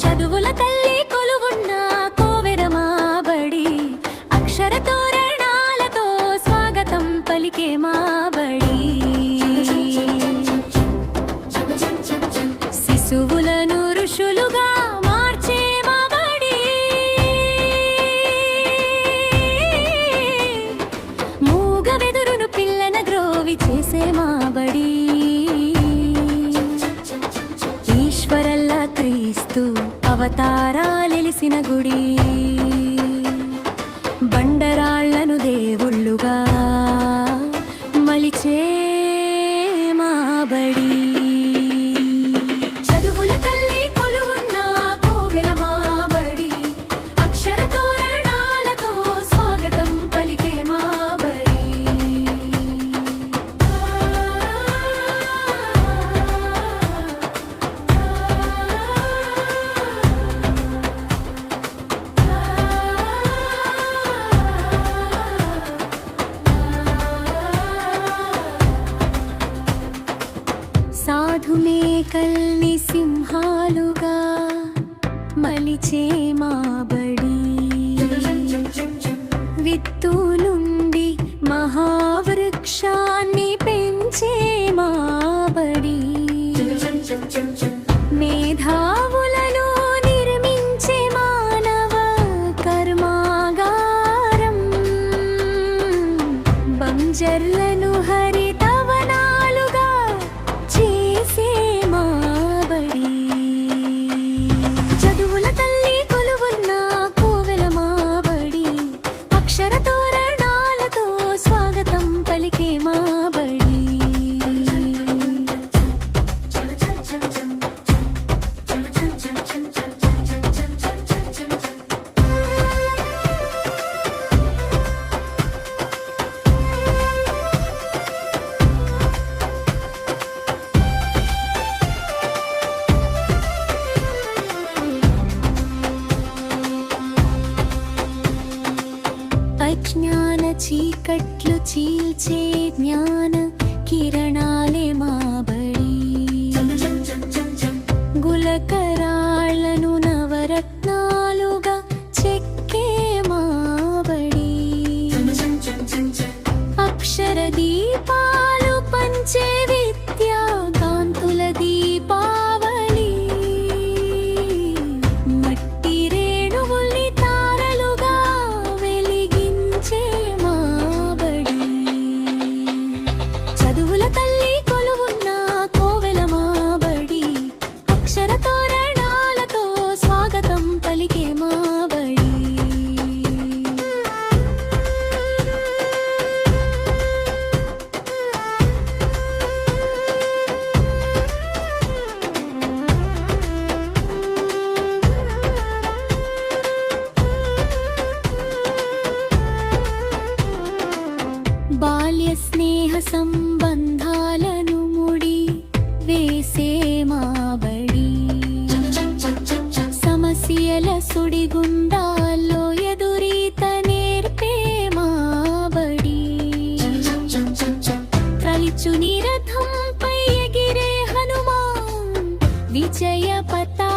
చదువుల తల్లి కొలువున్న కోవెరమా బడి, అక్షర తోరణాలతో స్వాగతం పలికే మా బడి. శిశువులను ఋషులుగా మార్చే మా బడి, మూగ వెదురును పిల్లన గ్రోవి చేసే మా బడి. ఈశ్వరల్లా క్రీస్తు అవతారాలెలిసిన గుడి, బండరాళ్లను దేవుళ్ళుగా మలిచే మా బడి. చదువుల తల్లి కొలువున్న కోవెరమా బడి, అక్షర తోరణాలతో స్వాగతం పలికే మా బడి. సాధు మేకల్ని సింహాలుగా మలిచే మా బడి, విత్తు నుండి మహావృక్షాన్ని పెంచే మా బడి. మేధావులను నిర్మించే మానవ కర్మాగారం, బంజర్లను హరితవనాలుగా చేసే మా బడి. చదువుల తల్లి కొలువున్న కోవెరమా బడి, అక్షర తోరణాలతో స్వాగతం పలికే మా బడి. అజ్ఞాన చీకట్లు చీల్చే జ్ఞాన కిరణాలే మా బడి, గులకరాళ్లను నవరత్నాలుగా చెక్కే మా బడి. అక్షర దీపాలు పంచే విద్యా కాంతుల దీపావళి, మట్టి రేణువుల్ని తారలుగా వెలిగించే మా బడి. చదువుల తల్లి కొలువున్న కోవెరమా బడి, అక్షర తోరణాలతో స్వాగతం పలికే మా బడి. బాల్య స్నేహ సంబంధాలను ముడి వేసే మా బడి, సమస్యల సుడిగుండాల్లో ఎదురీత నేర్పే మా బడి. ప్రలిచు నిరథంపై ఎగిరే హనుమాన్ విజయ పతా